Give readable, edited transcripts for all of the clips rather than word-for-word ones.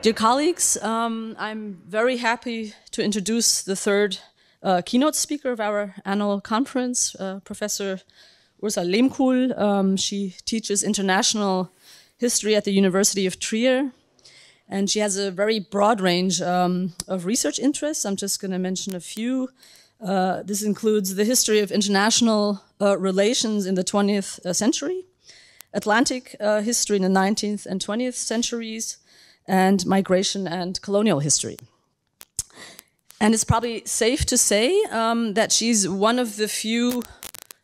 Dear colleagues, I'm very happy to introduce the third keynote speaker of our annual conference, Professor Ursula Lehmkuhl. She teaches international history at the University of Trier, and she has a very broad range of research interests. I'm just going to mention a few. This includes the history of international relations in the 20th century, Atlantic history in the 19th and 20th centuries, and migration and colonial history. And it's probably safe to say that she's one of the few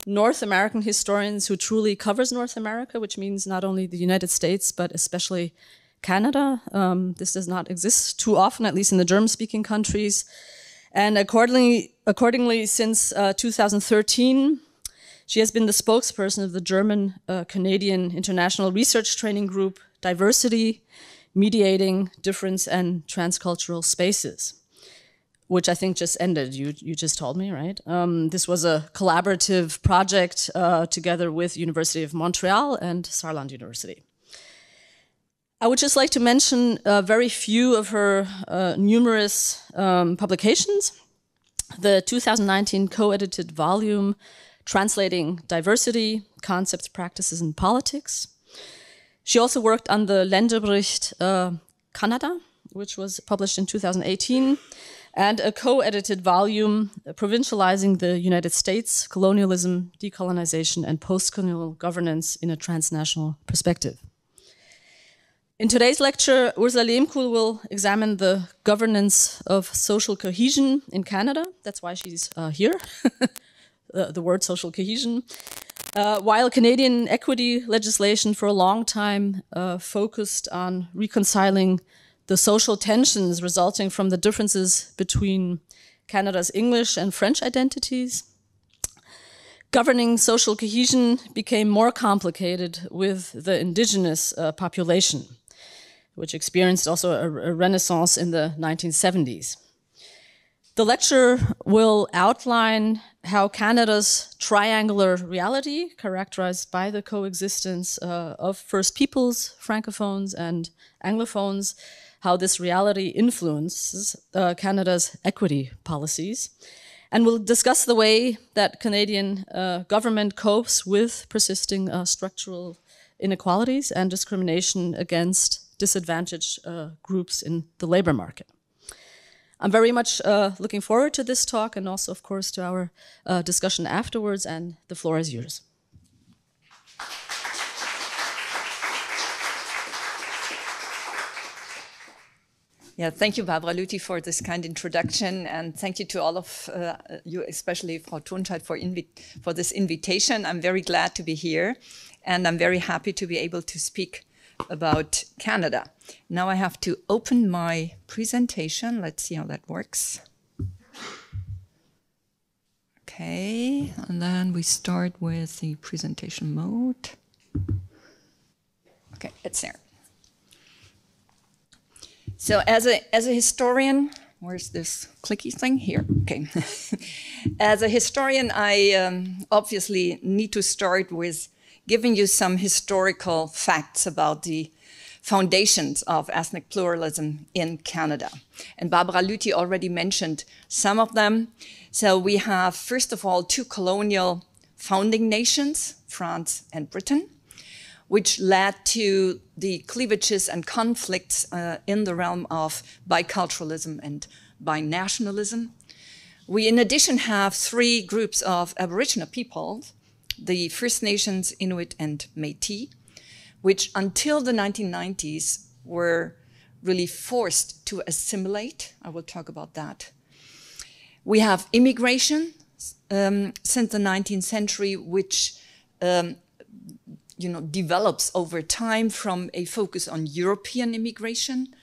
North American historians who truly covers North America, which means not only the United States, but especially Canada. This does not exist too often, at least in the German-speaking countries. And accordingly, since 2013, she has been the spokesperson of the German-Canadian International Research Training Group, Diversity, Mediating Difference and Transcultural Spaces, which I think just ended, you just told me, right? This was a collaborative project together with Université de Montréal and Saarland University. I would just like to mention very few of her numerous publications. The 2019 co-edited volume, Translating Diversity, Concepts, Practices, and Politics. She also worked on the Länderbericht Kanada, which was published in 2018, and a co-edited volume, Provincializing the United States, Colonialism, Decolonization, and Post-Colonial Governance in a Transnational Perspective. In today's lecture, Ursula Lehmkuhl will examine the governance of social cohesion in Canada. That's why she's here, the word social cohesion. While Canadian equity legislation for a long time focused on reconciling the social tensions resulting from the differences between Canada's English and French identities, governing social cohesion became more complicated with the indigenous population, which experienced also a renaissance in the 1970s. The lecture will outline how Canada's triangular reality, characterized by the coexistence of First Peoples, Francophones, and Anglophones, how this reality influences Canada's equity policies. And we'll discuss the way that Canadian government copes with persisting structural inequalities and discrimination against disadvantaged groups in the labor market. I'm very much looking forward to this talk and also, of course, to our discussion afterwards, and the floor is yours. Yeah, thank you, Barbara Lüthi, for this kind introduction, and thank you to all of you, especially Frau Thunscheid, for this invitation. I'm very glad to be here, and I'm very happy to be able to speak about Canada. Now I have to open my presentation. Let's see how that works. Okay, and then we start with the presentation mode. Okay, it's there. So as a historian, where's this clicky thing? Here, okay. As a historian, I obviously need to start with giving you some historical facts about the foundations of ethnic pluralism in Canada. And Barbara Lüthi already mentioned some of them. So we have, first of all, two colonial founding nations, France and Britain, which led to the cleavages and conflicts in the realm of biculturalism and binationalism. We, in addition, have three groups of Aboriginal peoples, the First Nations, Inuit, and Métis, which until the 1990s were really forced to assimilate. I will talk about that. We have immigration since the 19th century, which develops over time from a focus on European immigration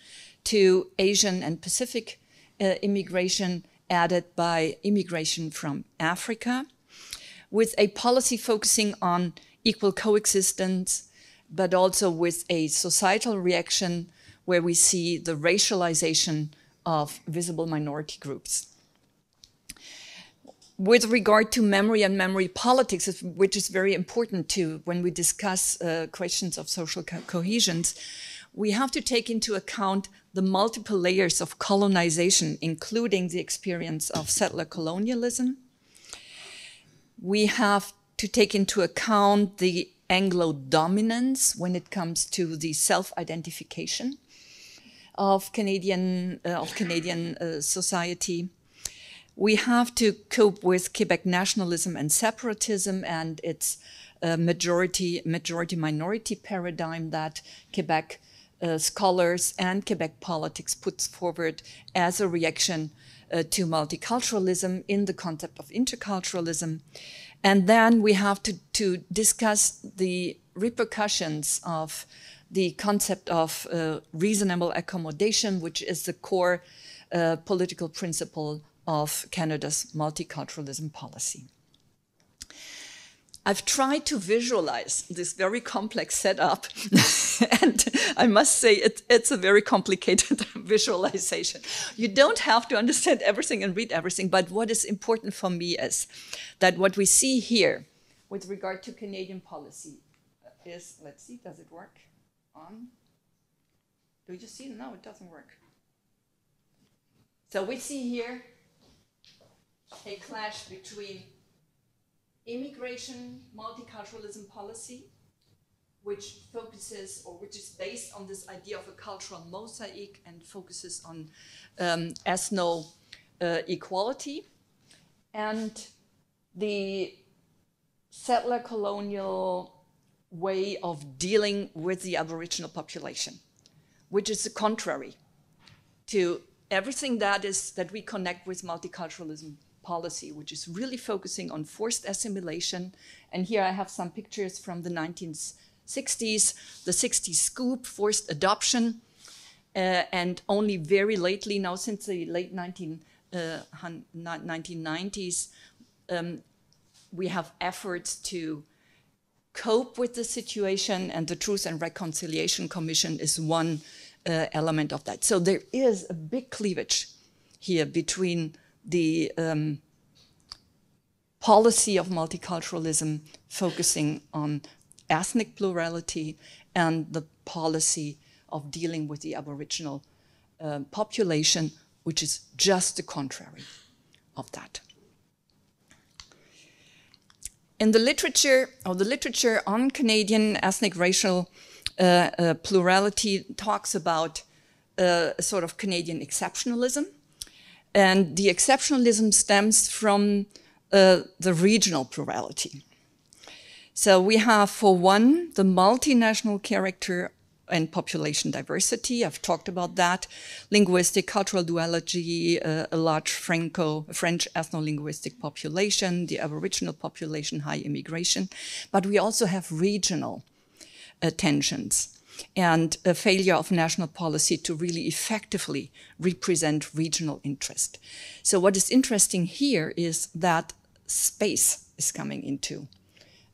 to Asian and Pacific immigration, added by immigration from Africa, with a policy focusing on equal coexistence, but also with a societal reaction where we see the racialization of visible minority groups. With regard to memory and memory politics, which is very important too when we discuss questions of social cohesion, we have to take into account the multiple layers of colonization, including the experience of settler colonialism. We have to take into account the Anglo-dominance when it comes to the self-identification of Canadian society. We have to cope with Quebec nationalism and separatism and its majority-minority paradigm that Quebec scholars and Quebec politics puts forward as a reaction to multiculturalism in the concept of interculturalism. And then we have to discuss the repercussions of the concept of reasonable accommodation, which is the core political principle of Canada's multiculturalism policy. I've tried to visualize this very complex setup, and I must say it's a very complicated visualization. You don't have to understand everything and read everything, but what is important for me is that what we see here with regard to Canadian policy is, let's see, does it work? Do you see? No, it doesn't work. So we see here a clash between immigration multiculturalism policy, which focuses, or which is based on this idea of a cultural mosaic and focuses on ethno-equality, and the settler colonial way of dealing with the Aboriginal population, which is the contrary to everything that we connect with multiculturalism policy, which is really focusing on forced assimilation. And here I have some pictures from the 1960s, the 60s scoop, forced adoption, and only very lately, now since the late 1990s, we have efforts to cope with the situation, and the Truth and Reconciliation Commission is one element of that. So there is a big cleavage here between the policy of multiculturalism focusing on ethnic plurality and the policy of dealing with the Aboriginal population, which is just the contrary of that. In the literature, or the literature on Canadian ethnic racial plurality talks about a sort of Canadian exceptionalism. And the exceptionalism stems from the regional plurality. So we have, for one, the multinational character and population diversity. I've talked about that. Linguistic, cultural duality, a large French ethno-linguistic population, the Aboriginal population, high immigration. But we also have regional tensions and a failure of national policy to really effectively represent regional interest. So what is interesting here is that space is coming into,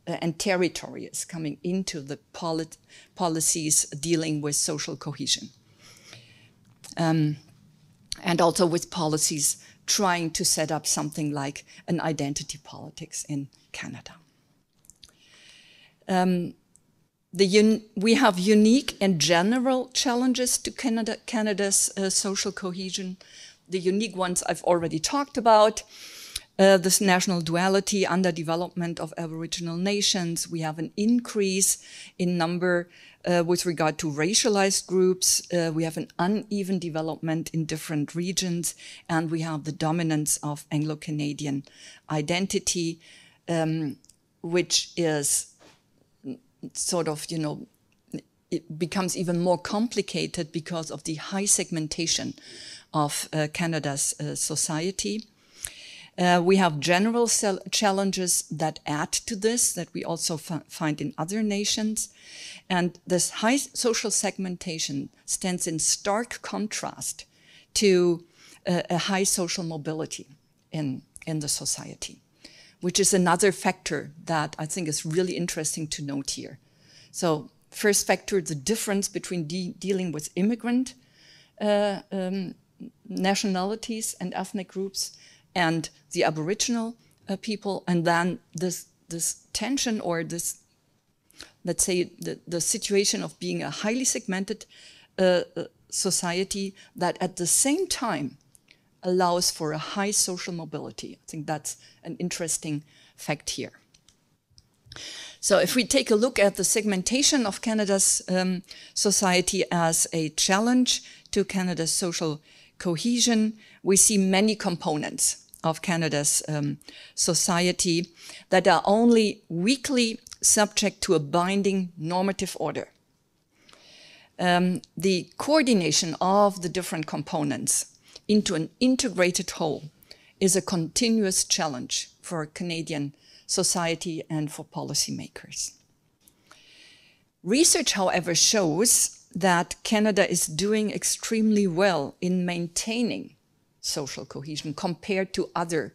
and territory is coming into the policies dealing with social cohesion. And also with policies trying to set up something like an identity politics in Canada. We have unique and general challenges to Canada's social cohesion. The unique ones I've already talked about. This national duality, underdevelopment of Aboriginal nations. We have an increase in number with regard to racialized groups. We have an uneven development in different regions. And we have the dominance of Anglo-Canadian identity, which is sort of, it becomes even more complicated because of the high segmentation of Canada's society. We have general challenges that add to this, that we also find in other nations. And this high social segmentation stands in stark contrast to a high social mobility in the society, which is another factor that I think is really interesting to note here. So first factor, the difference between dealing with immigrant nationalities and ethnic groups and the Aboriginal people, and then this tension, or this, let's say, the situation of being a highly segmented society that at the same time allows for a high social mobility. I think that's an interesting fact here. So if we take a look at the segmentation of Canada's society as a challenge to Canada's social cohesion, we see many components of Canada's society that are only weakly subject to a binding normative order. The coordination of the different components into an integrated whole is a continuous challenge for Canadian society and for policymakers. Research, however, shows that Canada is doing extremely well in maintaining social cohesion compared to other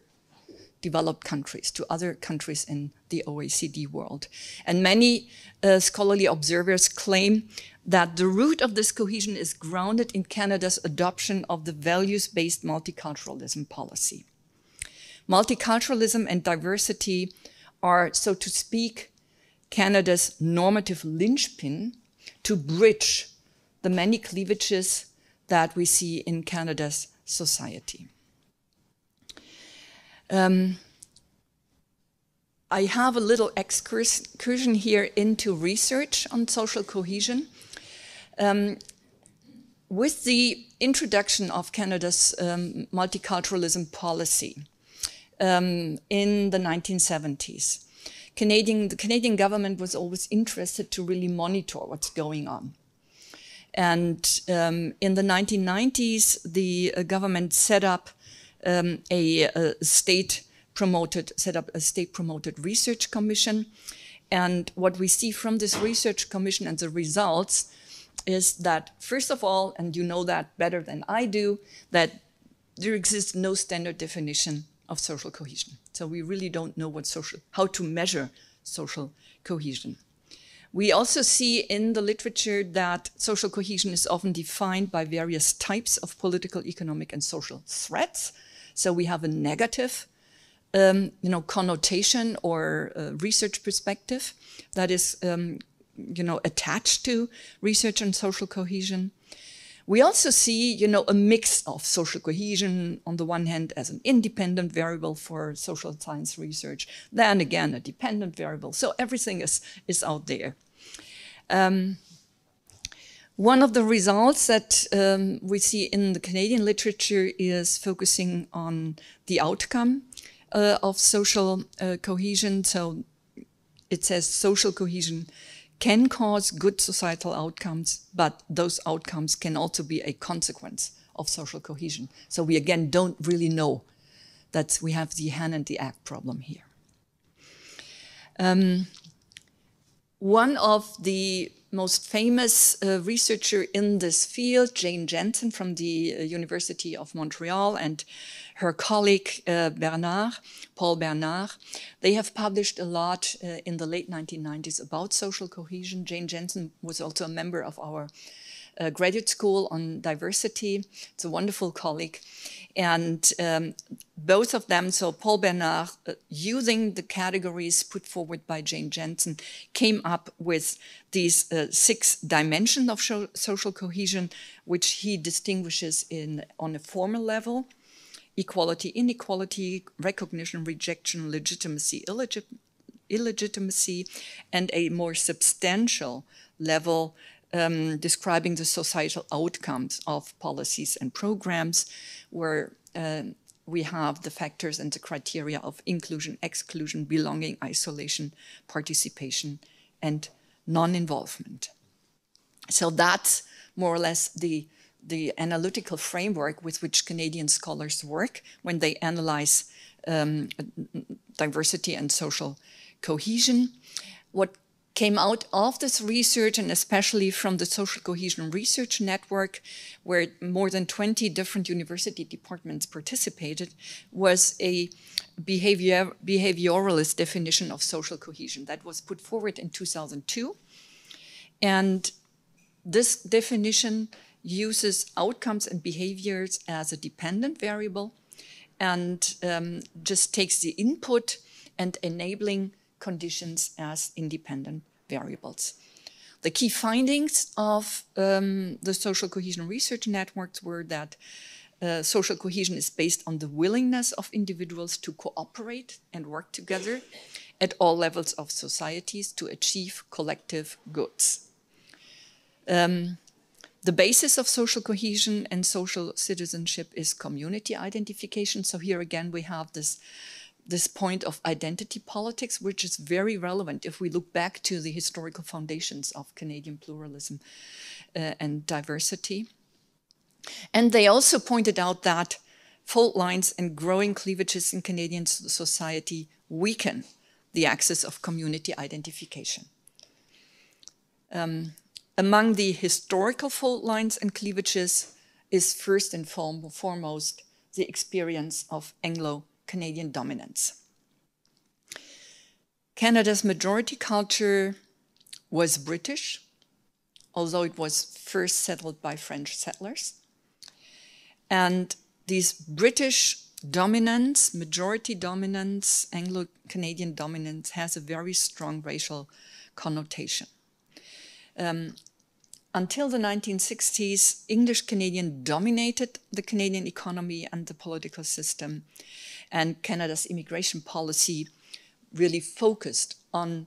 developed countries, to other countries in the OECD world. And many scholarly observers claim that the root of this cohesion is grounded in Canada's adoption of the values-based multiculturalism policy. Multiculturalism and diversity are, so to speak, Canada's normative linchpin to bridge the many cleavages that we see in Canada's society. I have a little excursion here into research on social cohesion. With the introduction of Canada's multiculturalism policy in the 1970s, the Canadian government was always interested to really monitor what's going on. And in the 1990s, the government set up a state-promoted research commission. And what we see from this research commission and the results is that, first of all, and you know that better than I do, that there exists no standard definition of social cohesion. So we really don't know how to measure social cohesion. We also see in the literature that social cohesion is often defined by various types of political, economic, and social threats. So we have a negative connotation or research perspective that is attached to research on social cohesion. We also see a mix of social cohesion on the one hand as an independent variable for social science research, then again a dependent variable. So everything is out there. One of the results that we see in the Canadian literature is focusing on the outcome of social cohesion. So it says social cohesion can cause good societal outcomes, but those outcomes can also be a consequence of social cohesion. So we again don't really know that we have the hand and the egg problem here. One of the most famous researcher in this field, Jane Jensen from the University of Montreal, and her colleague Paul Bernard, they have published a lot in the late 1990s about social cohesion. Jane Jensen was also a member of our graduate school on diversity. It's a wonderful colleague. And both of them, so Paul Bernard, using the categories put forward by Jane Jensen, came up with these 6 dimensions of social cohesion, which he distinguishes on a formal level: equality, inequality, recognition, rejection, legitimacy, illegitimacy, and a more substantial level describing the societal outcomes of policies and programs, where we have the factors and the criteria of inclusion, exclusion, belonging, isolation, participation, and non-involvement. So that's more or less the analytical framework with which Canadian scholars work when they analyze diversity and social cohesion. What came out of this research, and especially from the Social Cohesion Research Network, where more than 20 different university departments participated, was a behavioralist definition of social cohesion that was put forward in 2002. And this definition uses outcomes and behaviors as a dependent variable and just takes the input and enabling conditions as independent variables. The key findings of the social cohesion research networks were that social cohesion is based on the willingness of individuals to cooperate and work together at all levels of societies to achieve collective goods. The basis of social cohesion and social citizenship is community identification. So here again, we have this point of identity politics, which is very relevant if we look back to the historical foundations of Canadian pluralism and diversity. And they also pointed out that fault lines and growing cleavages in Canadian society weaken the axis of community identification. Among the historical fault lines and cleavages is first and foremost the experience of Anglo-Canadian dominance. Canada's majority culture was British, although it was first settled by French settlers. And these British dominance, majority dominance, Anglo-Canadian dominance has a very strong racial connotation. Until the 1960s, English Canadian dominated the Canadian economy and the political system, and Canada's immigration policy really focused on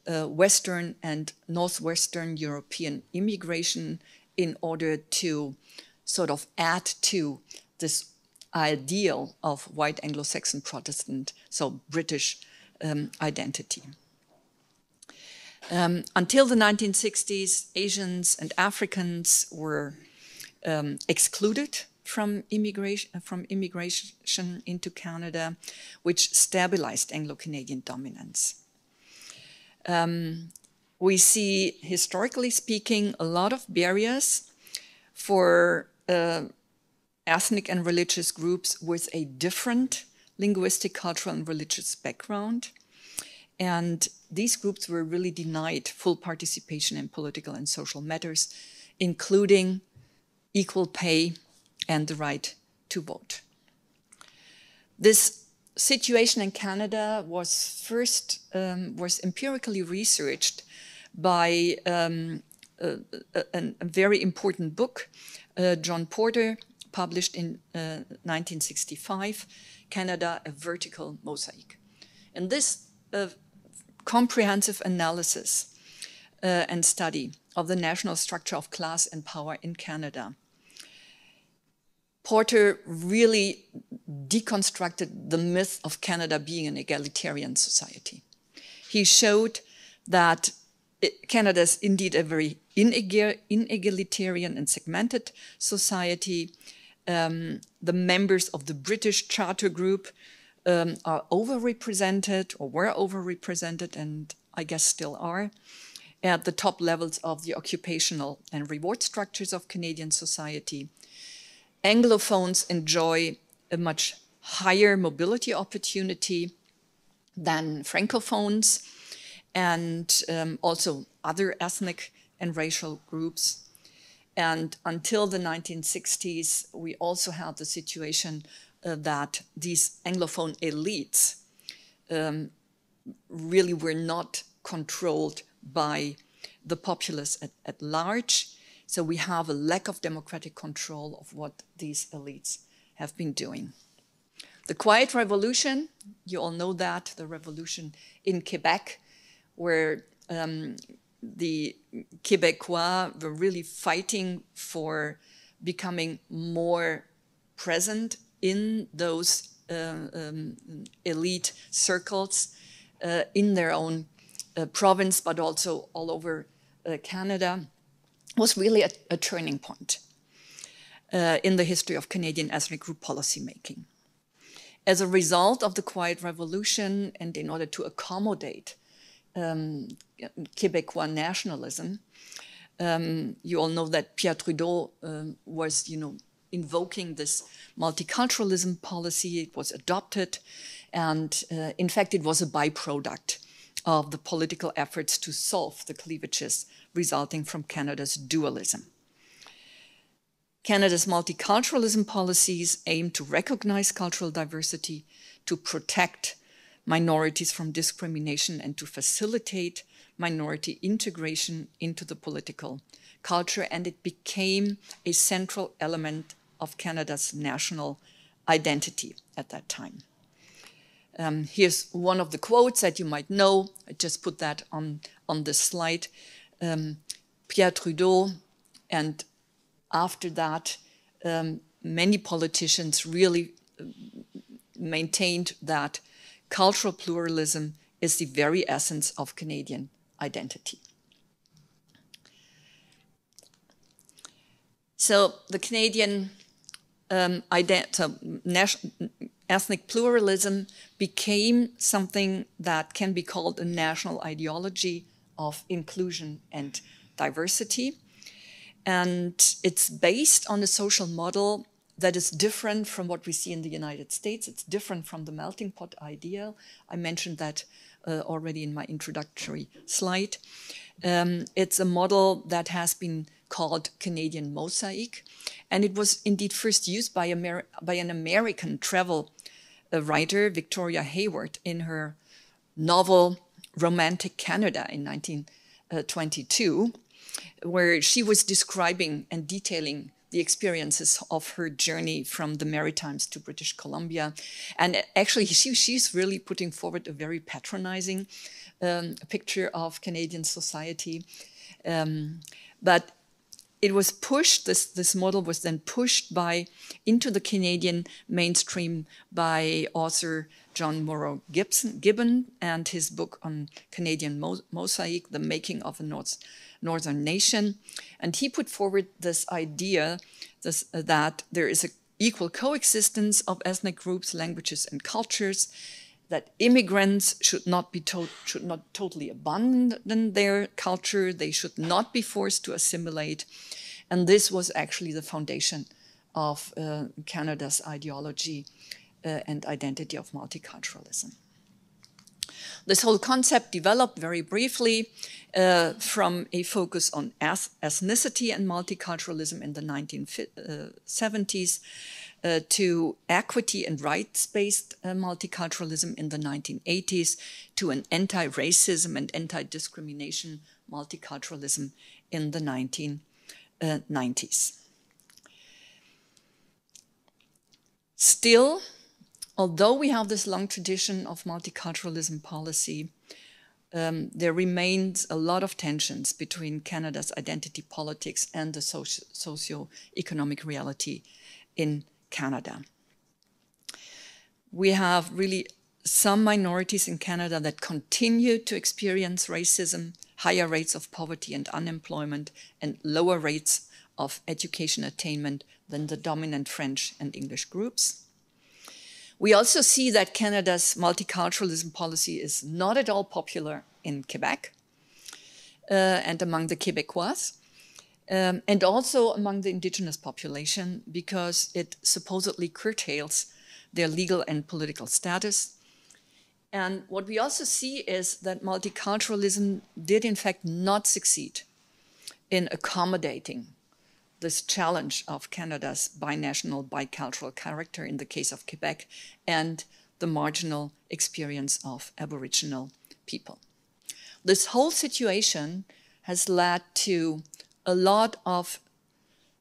Western and Northwestern European immigration in order to sort of add to this ideal of white Anglo-Saxon Protestant, so British identity. Until the 1960s, Asians and Africans were excluded from immigration into Canada, which stabilized Anglo-Canadian dominance. We see, historically speaking, a lot of barriers for ethnic and religious groups with a different linguistic, cultural, and religious background. And these groups were really denied full participation in political and social matters, including equal pay and the right to vote. This situation in Canada was first was empirically researched by a very important book, John Porter, published in 1965, Canada, A Vertical Mosaic. And this comprehensive analysis and study of the national structure of class and power in Canada, Porter really deconstructed the myth of Canada being an egalitarian society. He showed that Canada is indeed a very inegalitarian and segmented society. The members of the British Charter Group are overrepresented, or were overrepresented, and I guess still are, at the top levels of the occupational and reward structures of Canadian society. Anglophones enjoy a much higher mobility opportunity than Francophones, and also other ethnic and racial groups. And until the 1960s, we also had the situation that these Anglophone elites really were not controlled by the populace at large. So we have a lack of democratic control of what these elites have been doing. The Quiet Revolution, you all know that, the revolution in Quebec, where the Québécois were really fighting for becoming more present in those elite circles in their own province, but also all over Canada, was really a turning point in the history of Canadian ethnic group policymaking. As a result of the Quiet Revolution, and in order to accommodate Québécois nationalism, you all know that Pierre Trudeau was, invoking this multiculturalism policy. It was adopted, and in fact, it was a byproduct of the political efforts to solve the cleavages resulting from Canada's dualism. Canada's multiculturalism policies aim to recognize cultural diversity, to protect minorities from discrimination, and to facilitate minority integration into the political culture, and it became a central element of Canada's national identity at that time. Here's one of the quotes that you might know. I just put that on this slide. Pierre Trudeau, and after that, many politicians really maintained that cultural pluralism is the very essence of Canadian identity. So the Canadian ethnic pluralism became something that can be called a national ideology of inclusion and diversity. And it's based on a social model that is different from what we see in the United States. It's different from the melting pot ideal. I mentioned that already in my introductory slide. It's a model that has been called Canadian mosaic, and it was indeed first used by an American travel writer, Victoria Hayward, in her novel Romantic Canada in 1922, where she was describing and detailing the experiences of her journey from the Maritimes to British Columbia. And actually, she's really putting forward a very patronizing picture of Canadian society. But it was pushed, this model was then pushed into the Canadian mainstream by author John Morrow Gibbon and his book on Canadian mosaic, The Making of a Northern Nation. And he put forward this idea that there is an equal coexistence of ethnic groups, languages, and cultures, that immigrants should not totally abandon their culture, they should not be forced to assimilate. And this was actually the foundation of Canada's ideology and identity of multiculturalism. This whole concept developed very briefly from a focus on ethnicity and multiculturalism in the 1970s to equity and rights-based multiculturalism in the 1980s, to an anti-racism and anti-discrimination multiculturalism in the 1990s. Still, although we have this long tradition of multiculturalism policy, there remains a lot of tensions between Canada's identity politics and the socio-economic reality in Canada. We have really some minorities in Canada that continue to experience racism, higher rates of poverty and unemployment, and lower rates of education attainment than the dominant French and English groups. We also see that Canada's multiculturalism policy is not at all popular in Quebec and among the Québécois, and also among the indigenous population, because it supposedly curtails their legal and political status. And what we also see is that multiculturalism did in fact not succeed in accommodating this challenge of Canada's binational, bicultural character in the case of Quebec and the marginal experience of Aboriginal people. This whole situation has led to a lot of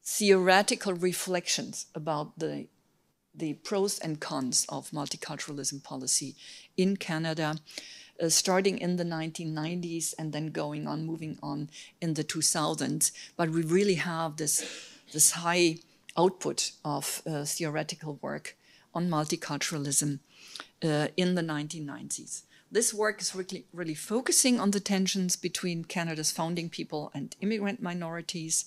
theoretical reflections about the pros and cons of multiculturalism policy in Canada, starting in the 1990s and then moving on in the 2000s. But we really have this high output of theoretical work on multiculturalism in the 1990s. This work is really focusing on the tensions between Canada's founding people and immigrant minorities.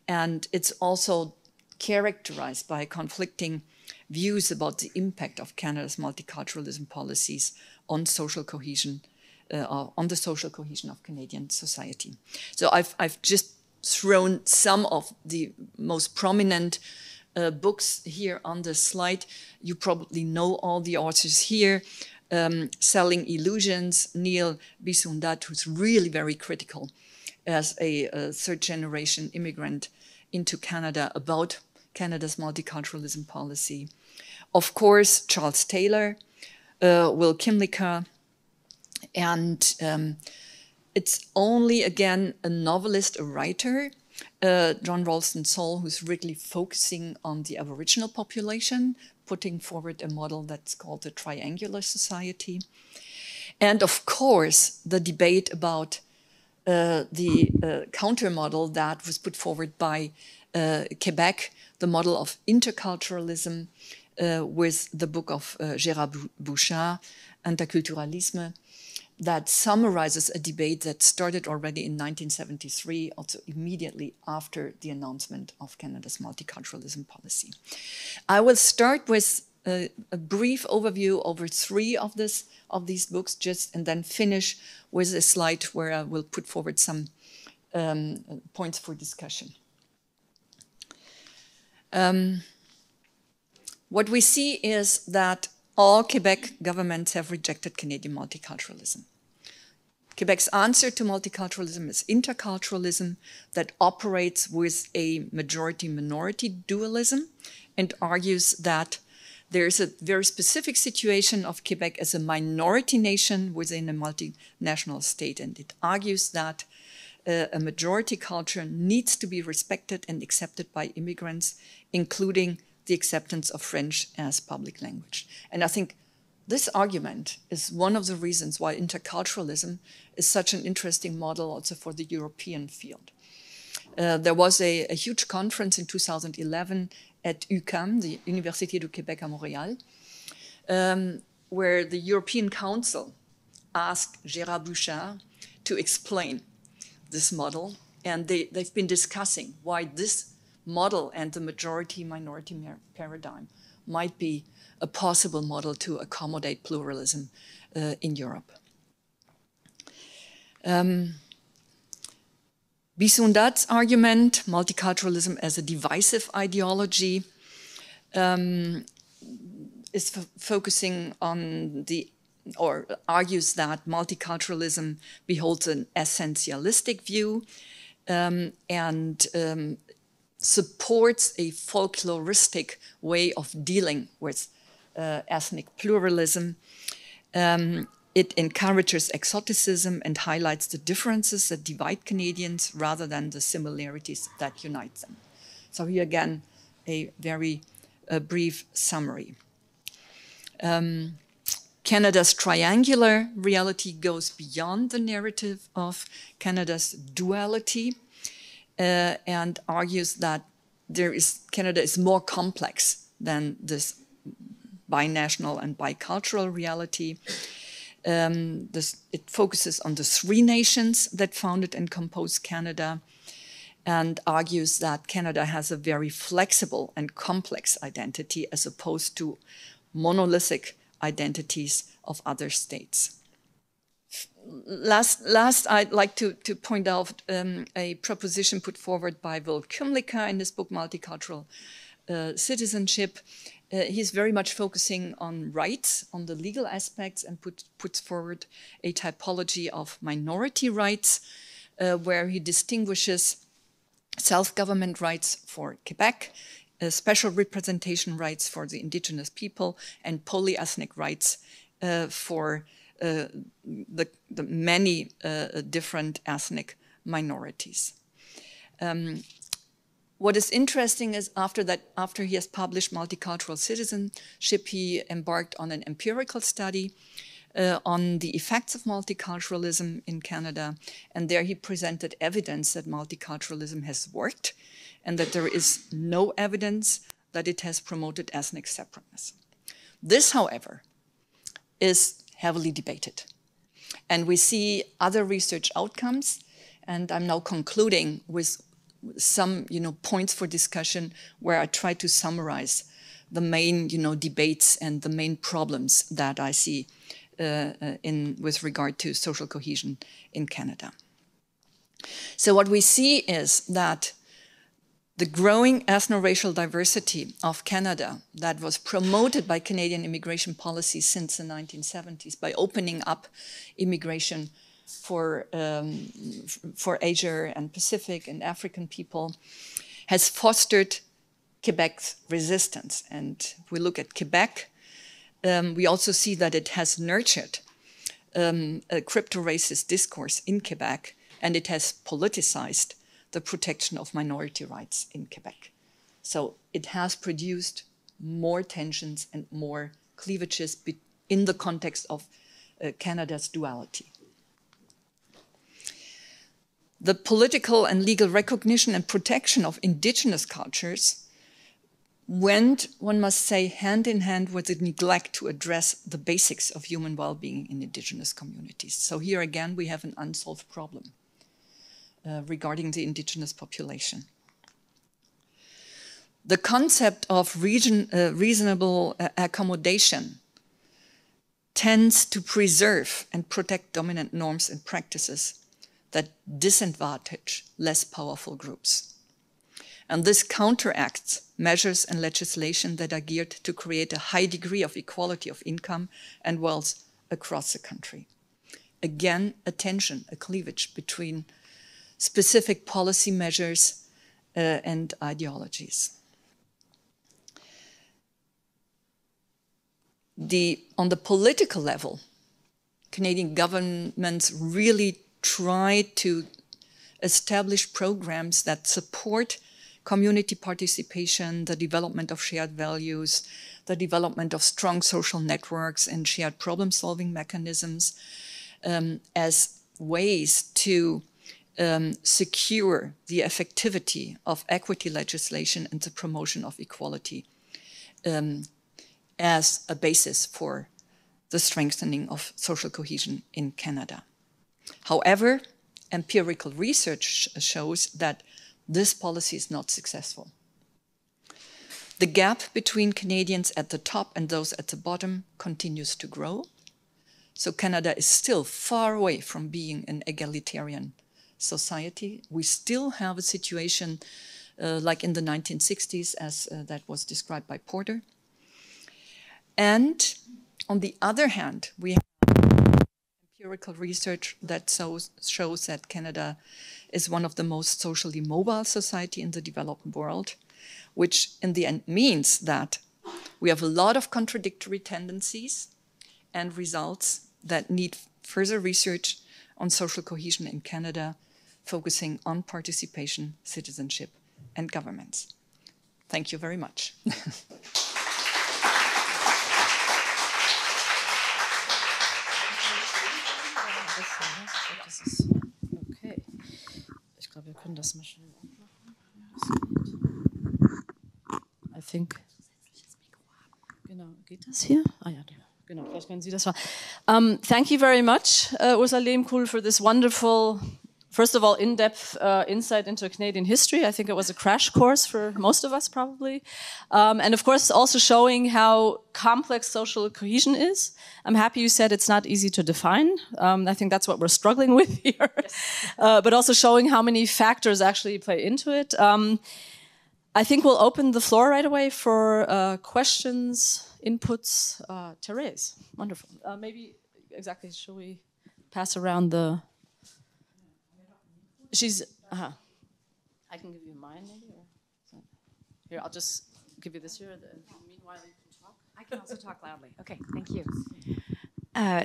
And it's also characterized by conflicting views about the impact of Canada's multiculturalism policies on social cohesion, on the social cohesion of Canadian society. So I've just thrown some of the most prominent books here on the slide. You probably know all the authors here. Selling Illusions, Neil Bisundat, who's really very critical as a third-generation immigrant into Canada about Canada's multiculturalism policy. Of course, Charles Taylor, Will Kimlicka, and it's only, again, a novelist, a writer, John Ralston Saul, who's really focusing on the Aboriginal population, putting forward a model that's called the triangular society. And of course, the debate about the counter model that was put forward by Quebec, the model of interculturalism, with the book of Gérard Bouchard, Interculturalisme, that summarizes a debate that started already in 1973, also immediately after the announcement of Canada's multiculturalism policy. I will start with a brief overview over three of these books, and then finish with a slide where I will put forward some points for discussion. What we see is that all Quebec governments have rejected Canadian multiculturalism. Quebec's answer to multiculturalism is interculturalism that operates with a majority-minority dualism and argues that there is a very specific situation of Quebec as a minority nation within a multinational state, and it argues that a majority culture needs to be respected and accepted by immigrants, including the acceptance of French as public language. And I think this argument is one of the reasons why interculturalism is such an interesting model also for the European field. There was a huge conference in 2011 at UQAM, the Université de Montréal, where the European Council asked Gérard Bouchard to explain this model. And they've been discussing why this model and the majority-minority paradigm might be a possible model to accommodate pluralism in Europe. Bissundat's argument, multiculturalism as a divisive ideology, is focusing on or argues that multiculturalism beholds an essentialistic view and supports a folkloristic way of dealing with ethnic pluralism. It encourages exoticism and highlights the differences that divide Canadians rather than the similarities that unite them. So here again, a very brief summary. Canada's triangular reality goes beyond the narrative of Canada's duality and argues that Canada is more complex than this binational and bicultural reality. It focuses on the three nations that founded and composed Canada and argues that Canada has a very flexible and complex identity as opposed to monolithic identities of other states. Last I'd like to point out a proposition put forward by Will Kymlicka in his book Multicultural Citizenship. He's very much focusing on rights, on the legal aspects, and puts forward a typology of minority rights, where he distinguishes self-government rights for Quebec, special representation rights for the Indigenous people, and polyethnic rights for the many different ethnic minorities. What is interesting is after he has published Multicultural Citizenship, he embarked on an empirical study on the effects of multiculturalism in Canada. And there he presented evidence that multiculturalism has worked and that there is no evidence that it has promoted ethnic separateness. This, however, is heavily debated. And we see other research outcomes. And I'm now concluding with some points for discussion where I try to summarize the main debates and the main problems that I see with regard to social cohesion in Canada. So what we see is that the growing ethno-racial diversity of Canada that was promoted by Canadian immigration policy since the 1970s by opening up immigration for Asia and Pacific and African people has fostered Quebec's resistance. And if we look at Quebec, we also see that it has nurtured a crypto-racist discourse in Quebec, and it has politicized the protection of minority rights in Quebec. So it has produced more tensions and more cleavages in the context of Canada's duality. The political and legal recognition and protection of indigenous cultures went, one must say, hand in hand with the neglect to address the basics of human well-being in indigenous communities. So here again, we have an unsolved problem regarding the indigenous population. The concept of reasonable accommodation tends to preserve and protect dominant norms and practices that disadvantage less powerful groups. And this counteracts measures and legislation that are geared to create a high degree of equality of income and wealth across the country. Again, a tension, a cleavage between specific policy measures and ideologies. On the political level, Canadian governments really try to establish programs that support community participation, the development of shared values, the development of strong social networks and shared problem-solving mechanisms as ways to secure the effectivity of equity legislation and the promotion of equality as a basis for the strengthening of social cohesion in Canada. However, empirical research shows that this policy is not successful. The gap between Canadians at the top and those at the bottom continues to grow. So Canada is still far away from being an egalitarian society. We still have a situation like in the 1960s, as that was described by Porter. And on the other hand, we have empirical research that shows that Canada is one of the most socially mobile society in the developed world, which in the end means that we have a lot of contradictory tendencies and results that need further research on social cohesion in Canada, focusing on participation, citizenship, and governments. Thank you very much. Okay. Ich glaube, wir können das mal schnell aufmachen. I think. Genau, geht das hier? Ah ja, genau, vielleicht können Sie das mal. Thank you very much, Ursula Lehmkuhl, for this wonderful, first of all, in-depth insight into Canadian history. I think it was a crash course for most of us, probably. And of course, also showing how complex social cohesion is. I'm happy you said it's not easy to define. I think that's what we're struggling with here. Yes. But also showing how many factors actually play into it. I think we'll open the floor right away for questions, inputs. Therese, wonderful. Maybe, exactly, shall we pass around the... She's, I can give you mine maybe? Or here, I'll just give you this here. Meanwhile, you can talk. I can also talk loudly. Okay, thank you.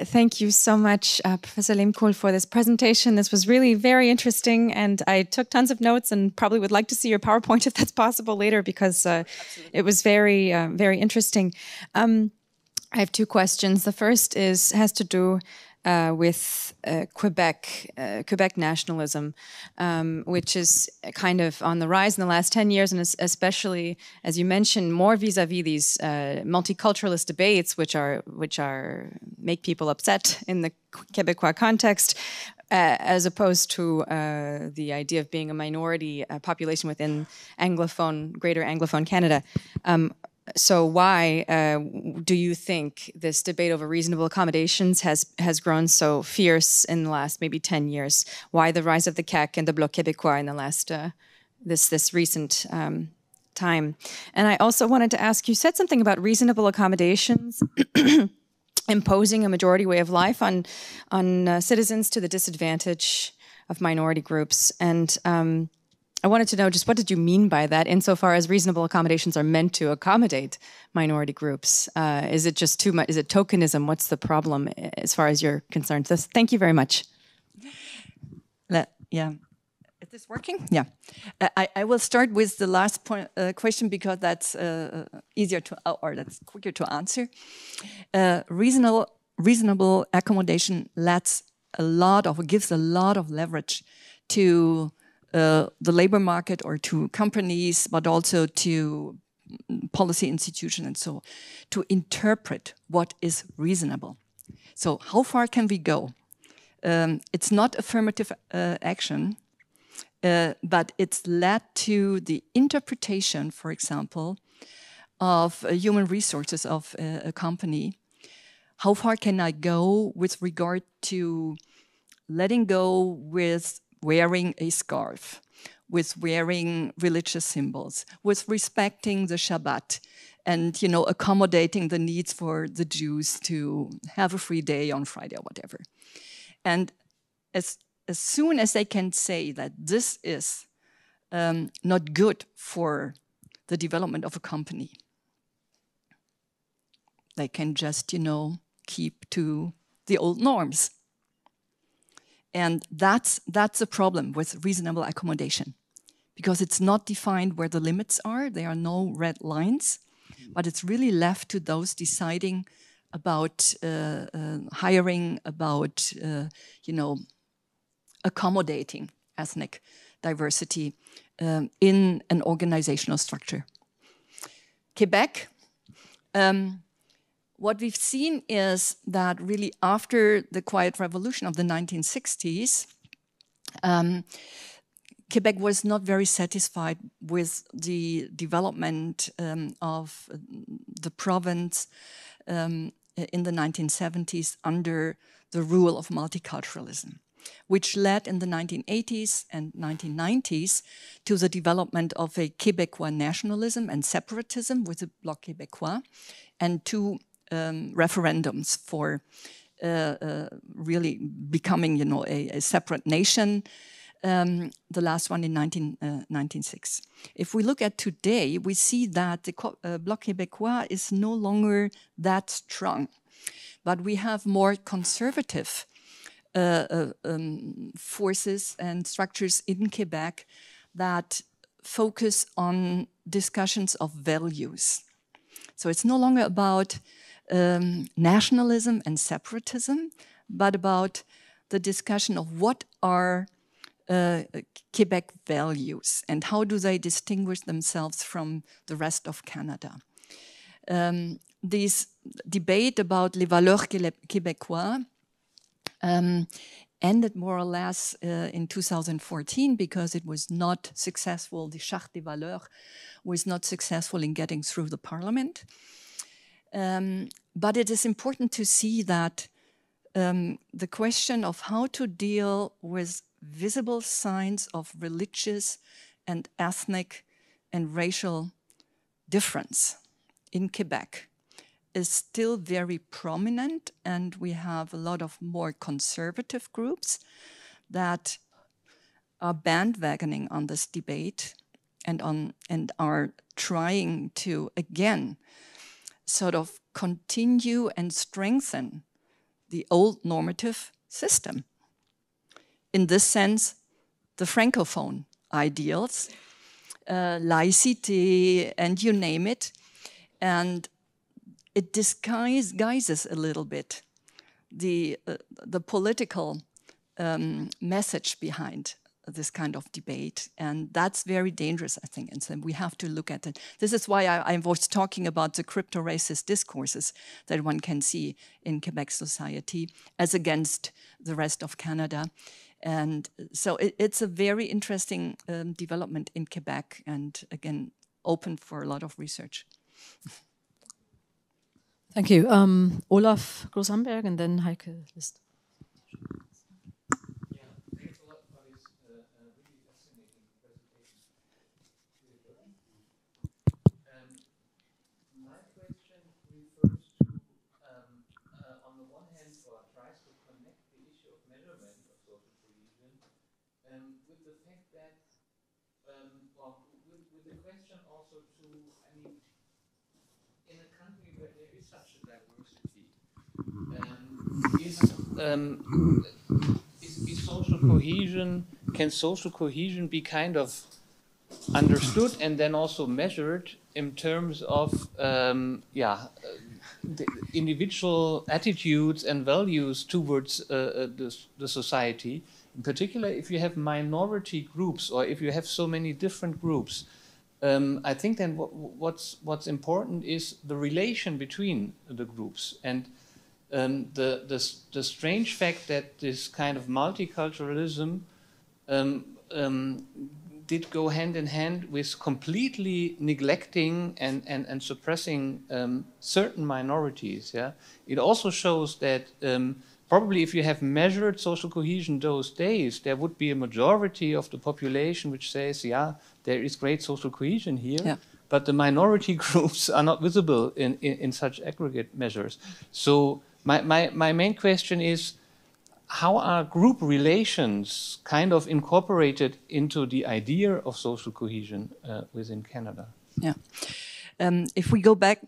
Thank you so much, Professor Lehmkuhl, for this presentation. This was really very interesting, and I took tons of notes and probably would like to see your PowerPoint if that's possible later, because it was very, very interesting. I have two questions. The first has to do with Quebec nationalism, which is kind of on the rise in the last 10 years, and especially, as you mentioned, more vis-a-vis these multiculturalist debates, which make people upset in the Quebecois context, as opposed to the idea of being a minority population within greater Anglophone Canada. So why do you think this debate over reasonable accommodations has grown so fierce in the last maybe 10 years? Why the rise of the CAQ and the Bloc Québécois in the last this recent time? And I also wanted to ask, you said something about reasonable accommodations imposing a majority way of life on citizens to the disadvantage of minority groups. And I wanted to know just what did you mean by that, insofar as reasonable accommodations are meant to accommodate minority groups? Is it just too much? Is it tokenism? What's the problem as far as you're concerned? So thank you very much. Yeah. Is this working? Yeah. I will start with the last point, question, because that's easier to, or that's quicker to answer. Reasonable accommodation gives a lot of leverage to the labor market or to companies, but also to policy institutions and so to interpret what is reasonable. So how far can we go? It's not affirmative action, but it's led to the interpretation, for example, of human resources of a company. How far can I go with regard to letting go with wearing a scarf, with wearing religious symbols, with respecting the Shabbat, and accommodating the needs for the Jews to have a free day on Friday or whatever. And as soon as they can say that this is not good for the development of a company, they can just, keep to the old norms. And that's a problem with reasonable accommodation, because it's not defined where the limits are. There are no red lines, but it's really left to those deciding about hiring, about accommodating ethnic diversity in an organizational structure. Quebec. What we've seen is that really after the Quiet Revolution of the 1960s, Quebec was not very satisfied with the development of the province in the 1970s under the rule of multiculturalism, which led in the 1980s and 1990s to the development of a Quebecois nationalism and separatism with the Bloc Québécois, and two referendums for really becoming, a separate nation. The last one in 1996. If we look at today, we see that the Bloc Québécois is no longer that strong, but we have more conservative forces and structures in Quebec that focus on discussions of values. So it's no longer about nationalism and separatism, but about the discussion of what are Quebec values and how do they distinguish themselves from the rest of Canada. This debate about les valeurs québécois ended more or less in 2014 because it was not successful. The Charte des Valeurs was not successful in getting through the parliament. But it is important to see that the question of how to deal with visible signs of religious and ethnic and racial difference in Quebec is still very prominent, and we have a lot of more conservative groups that are bandwagoning on this debate and are trying to again sort of continue and strengthen the old normative system. In this sense, the Francophone ideals, laïcité, and you name it, and it disguises a little bit the political message behind this kind of debate, and that's very dangerous, I think, and so we have to look at it. This is why I was talking about the crypto-racist discourses that one can see in Quebec society as against the rest of Canada. And so it's a very interesting development in Quebec, and again, open for a lot of research. Thank you. Olaf Grosamberg and then Heike List. Thanks a lot for this really fascinating presentation. My question refers to, on the one hand, or tries to connect the issue of measurement of social cohesion with the fact that well, with the question also to, I mean, in a country where there is such a diversity, is social cohesion, can social cohesion be kind of understood and then also measured in terms of the individual attitudes and values towards the society? In particular, if you have minority groups or if you have so many different groups, I think then what's important is the relation between the groups, and the strange fact that this kind of multiculturalism did go hand in hand with completely neglecting and suppressing certain minorities. Yeah, it also shows that probably if you have measured social cohesion those days, there would be a majority of the population which says, yeah, there is great social cohesion here, yeah, but the minority groups are not visible in such aggregate measures. So my main question is, how are group relations kind of incorporated into the idea of social cohesion within Canada? Yeah. If we go back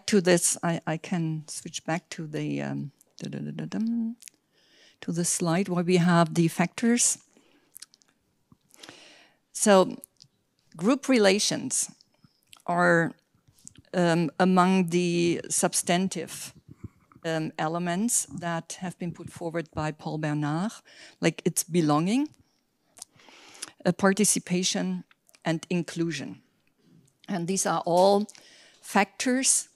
to this, I can switch back to the slide where we have the factors. So group relations are among the substantive elements that have been put forward by Paul Bernard, like it's belonging, participation, and inclusion. And these are all factors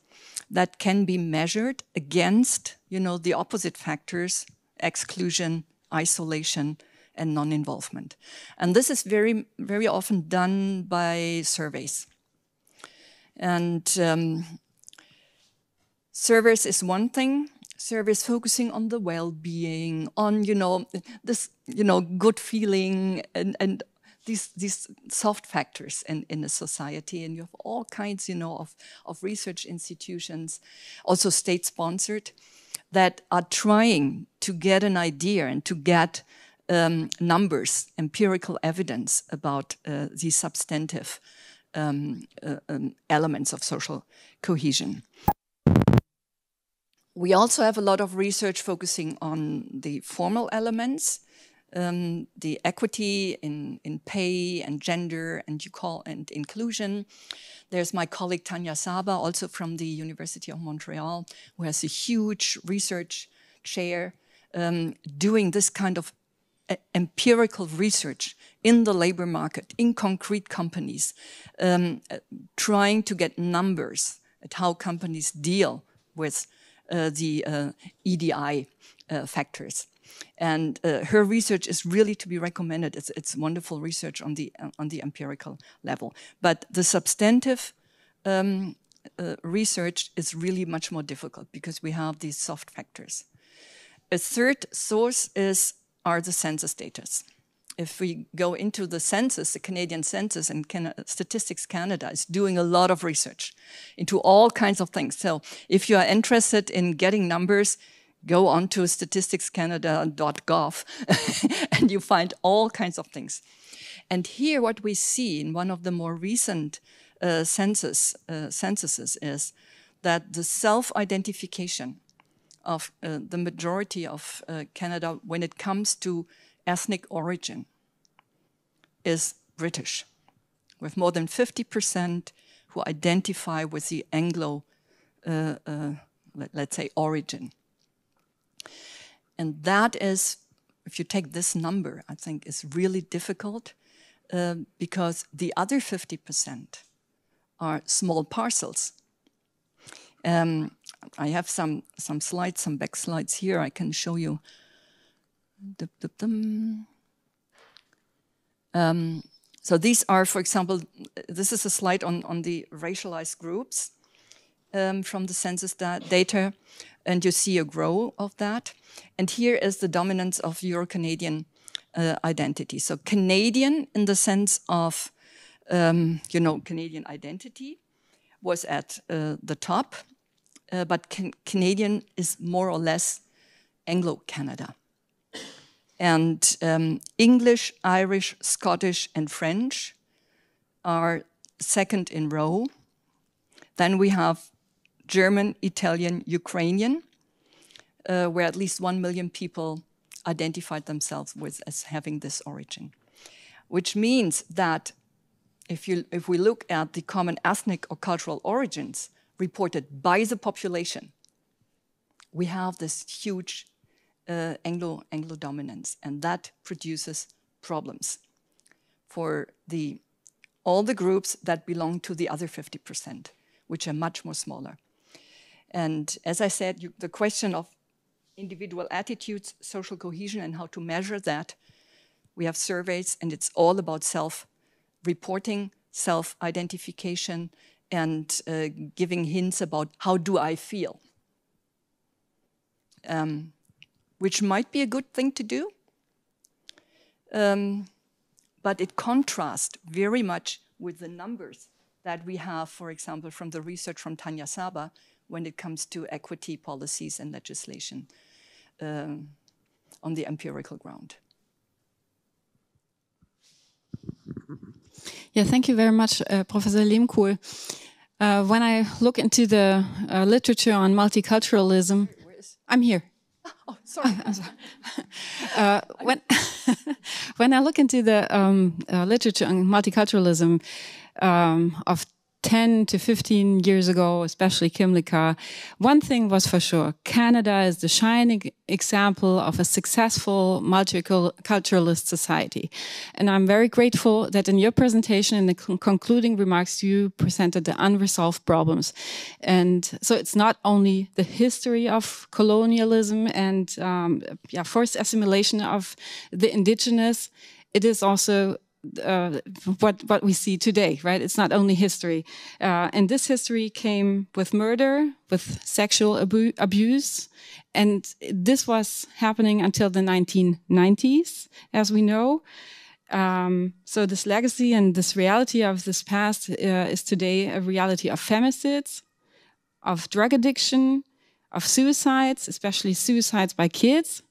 that can be measured against, you know, the opposite factors: exclusion, isolation, and non-involvement. And this is very, very often done by surveys. And surveys is one thing. Surveys focusing on the well-being, on, you know, this, you know, good feeling, and these soft factors in a society. And you have all kinds, you know, of research institutions, also state-sponsored, that are trying to get an idea and to get numbers, empirical evidence about these substantive elements of social cohesion. We also have a lot of research focusing on the formal elements, the equity in pay and gender and inclusion. There's my colleague Tanya Saba, also from the University of Montreal, who has a huge research chair doing this kind of empirical research in the labor market, in concrete companies, trying to get numbers at how companies deal with the EDI factors. And her research is really to be recommended. It's wonderful research on the empirical level. But the substantive research is really much more difficult because we have these soft factors. A third source are the census data. If we go into the census, the Canadian census, and Statistics Canada is doing a lot of research into all kinds of things. So if you are interested in getting numbers, go on to statisticscanada.gov and you find all kinds of things. And here what we see in one of the more recent censuses is that the self-identification of the majority of Canada when it comes to ethnic origin is British, with more than 50% who identify with the Anglo, let's say, origin. And that is, if you take this number, I think is really difficult because the other 50% are small parcels. I have some slides, some back slides here I can show you. So these are, for example, this is a slide on the racialized groups from the census data, and you see a growth of that. And here is the dominance of Euro-Canadian identity. So Canadian in the sense of, you know, Canadian identity was at the top, but Canadian is more or less Anglo-Canada. And English, Irish, Scottish, and French are second in row. Then we have German, Italian, Ukrainian, where at least 1 million people identified themselves as having this origin. Which means that if we look at the common ethnic or cultural origins reported by the population, we have this huge Anglo dominance, and that produces problems for all the groups that belong to the other 50%, which are much more smaller. And as I said, the question of individual attitudes, social cohesion, and how to measure that, we have surveys, and it's all about self-reporting, self-identification, and giving hints about how do I feel, which might be a good thing to do, but it contrasts very much with the numbers that we have, for example, from the research from Tanya Saba when it comes to equity policies and legislation on the empirical ground. Yeah, thank you very much, Professor Lehmkuhl. When I look into the literature on multiculturalism, I'm here. Oh, sorry. When I look into the literature on multiculturalism of 10 to 15 years ago, especially Kimlicka, one thing was for sure: Canada is the shining example of a successful multiculturalist society. And I'm very grateful that in your presentation, in the concluding remarks, you presented the unresolved problems. And so it's not only the history of colonialism and forced assimilation of the indigenous, it is also what we see today, right? It's not only history. And this history came with murder, with sexual abuse, and this was happening until the 1990s, as we know. So this legacy and this reality of this past is today a reality of femicides, of drug addiction, of suicides, especially suicides by kids.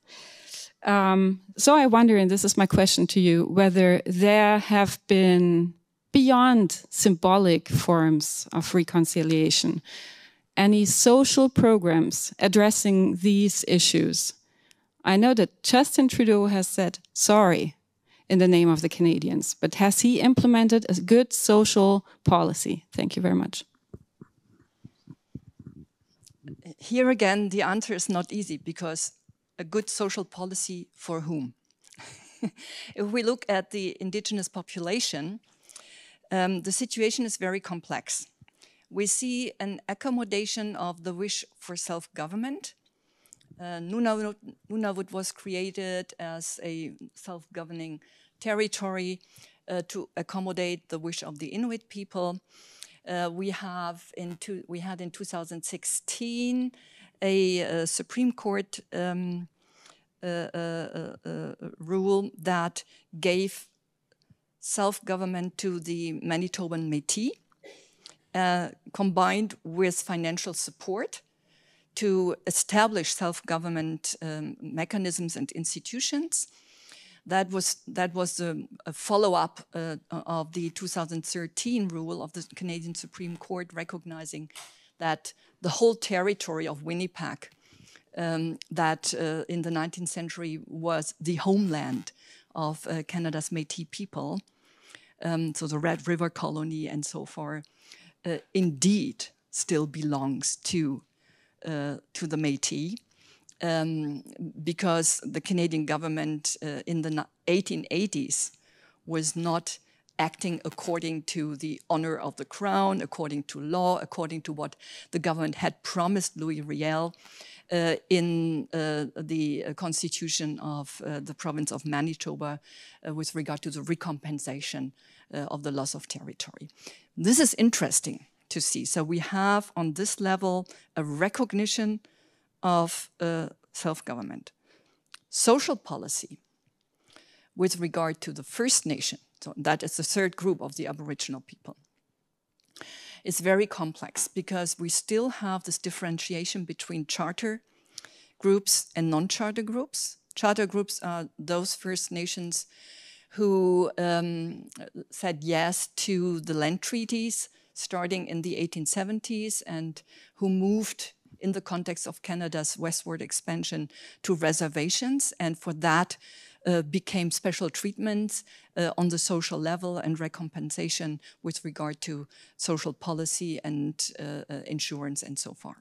So I wonder, and this is my question to you, whether there have been, beyond symbolic forms of reconciliation, any social programs addressing these issues. I know that Justin Trudeau has said sorry in the name of the Canadians, but has he implemented a good social policy? Thank you very much. Here again, the answer is not easy, because a good social policy for whom? If we look at the indigenous population, the situation is very complex. We see an accommodation of the wish for self-government. Nunavut was created as a self-governing territory to accommodate the wish of the Inuit people. We had in 2016 a Supreme Court rule that gave self-government to the Manitoban Métis, combined with financial support to establish self-government mechanisms and institutions. That was a follow-up of the 2013 rule of the Canadian Supreme Court, recognizing that the whole territory of Winnipeg, that in the 19th century was the homeland of Canada's Métis people, so the Red River Colony and so forth, indeed still belongs to the Métis, because the Canadian government in the 1880s was not acting according to the honor of the crown, according to law, according to what the government had promised Louis Riel in the constitution of the province of Manitoba with regard to the recompensation of the loss of territory. This is interesting to see. So we have on this level a recognition of self-government. Social policy with regard to the First Nation, so that is the third group of the Aboriginal people, is very complex, because we still have this differentiation between charter groups and non-charter groups. Charter groups are those First Nations who said yes to the land treaties starting in the 1870s and who moved in the context of Canada's westward expansion to reservations, and for that became special treatments on the social level and recompensation with regard to social policy and insurance and so forth.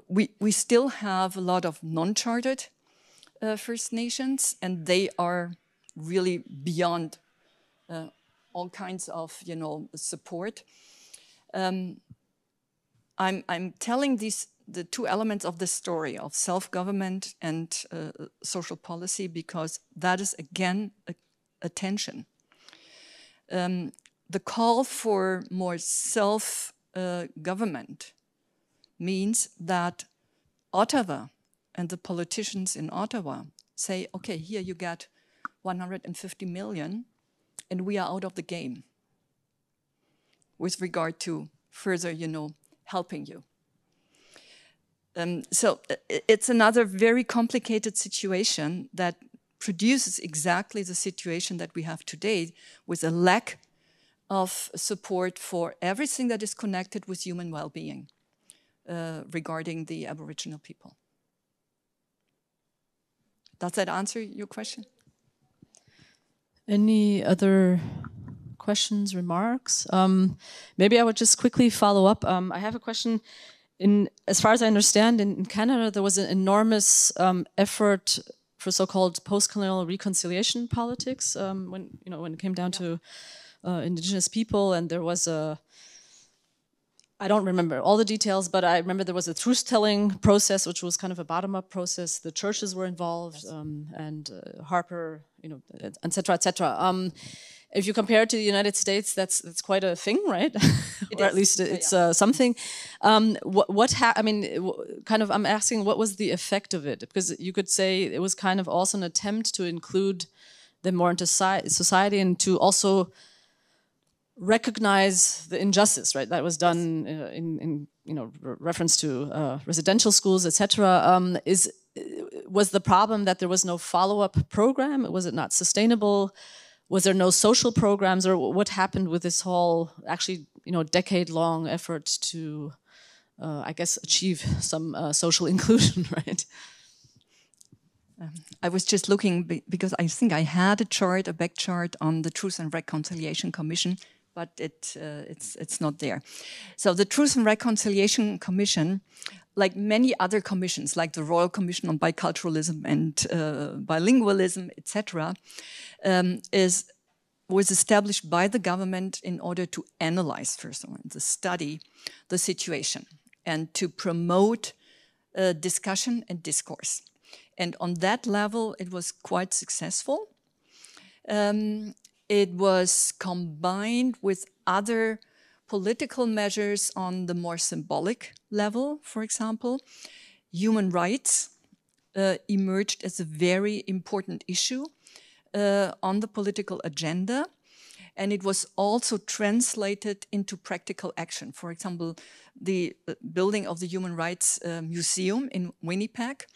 We still have a lot of non-chartered First Nations, and they are really beyond all kinds of, support. I'm telling the two elements of the story of self-government and social policy because that is again a tension. The call for more self-government means that Ottawa and the politicians in Ottawa say, okay, here you get 150 million and we are out of the game with regard to further, helping you. So it's another very complicated situation that produces exactly the situation that we have today with a lack of support for everything that is connected with human well-being regarding the Aboriginal people. Does that answer your question? Any other questions, remarks? Maybe I would just quickly follow up. I have a question. As far as I understand, in Canada, there was an enormous effort for so-called post-colonial reconciliation politics when it came down to Indigenous people, and there was I don't remember all the details, but I remember there was a truth-telling process, which was kind of a bottom-up process. The churches were involved, and Harper, et cetera, et cetera. If you compare it to the United States, that's quite a thing, right? Or at least it's something. I'm asking, what was the effect of it? Because you could say it was kind of also an attempt to include them more into society and to also recognize the injustice, right? That was done in reference to residential schools, etc. Was the problem that there was no follow-up program? Was it not sustainable? Was there no social programs, or what happened with this whole, actually, decade-long effort to, I guess, achieve some social inclusion, right? I was just looking because I think I had a back chart on the Truth and Reconciliation Commission, but it's not there. So the Truth and Reconciliation Commission, like many other commissions, like the Royal Commission on Biculturalism and Bilingualism, etc., was established by the government in order to analyze, first of all, to study the situation and to promote discussion and discourse. And on that level, it was quite successful. It was combined with other political measures on the more symbolic level, for example. Human rights emerged as a very important issue on the political agenda, and it was also translated into practical action. For example, the building of the Human Rights Museum in Winnipeg,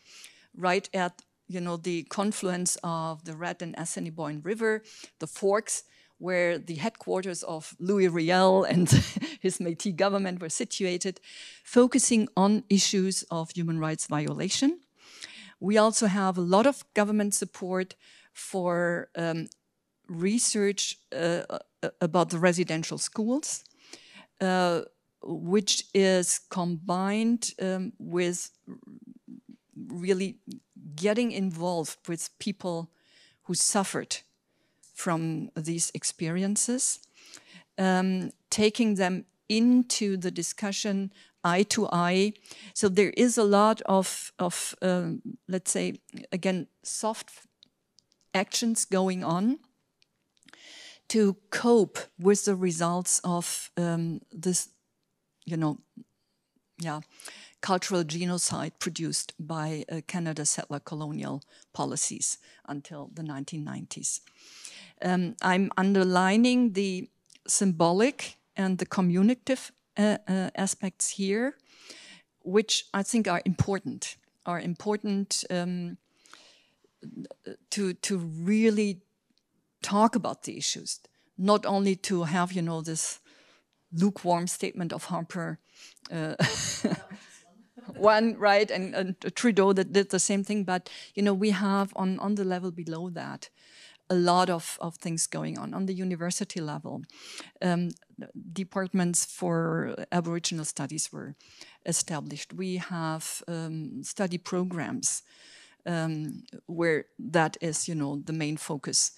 right at the confluence of the Red and Assiniboine River, the Forks, where the headquarters of Louis Riel and his Métis government were situated, focusing on issues of human rights violation. We also have a lot of government support for research about the residential schools, which is combined with really getting involved with people who suffered from these experiences, taking them into the discussion eye to eye. So there is a lot of let's say, again, soft actions going on to cope with the results of this, cultural genocide produced by Canada's settler colonial policies until the 1990s. I'm underlining the symbolic and the communicative aspects here, which I think are important to really talk about the issues, not only to have, you know, this lukewarm statement of Harper, one, right, and Trudeau that did the same thing, but, you know, we have on the level below that a lot of things going on the university level. Departments for Aboriginal studies were established. We have study programs where that is, you know, the main focus.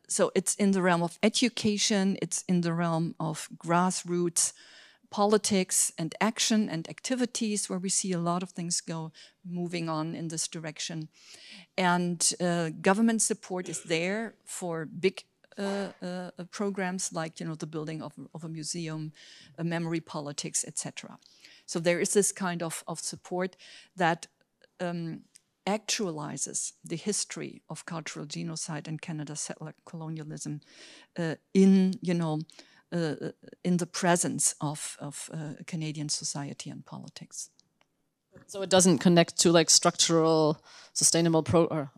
So it's in the realm of education, it's in the realm of grassroots politics and action and activities, where we see a lot of things moving on in this direction. And government support is there for big programs like, you know, the building of a museum, memory politics, etc. So there is this kind of support that actualizes the history of cultural genocide and Canada's settler colonialism in, you know, in the presence of Canadian society and politics. So it doesn't connect to like structural, sustainable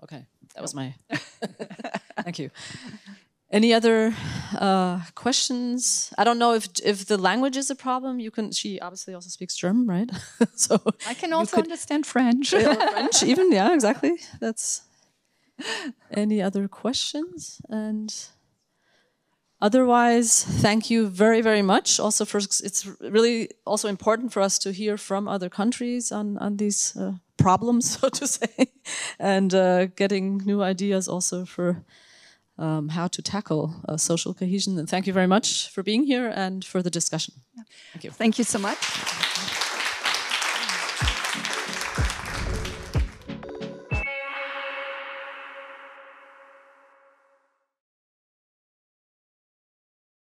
okay, that was my, thank you. Any other questions? I don't know if the language is a problem. She obviously also speaks German, right? So I can also understand French. French even, yeah, exactly. That's, any other questions? And otherwise, thank you very, very much. Also, it's really also important for us to hear from other countries on these problems, so to say, and getting new ideas also for how to tackle social cohesion. And thank you very much for being here and for the discussion. Thank you. Thank you so much.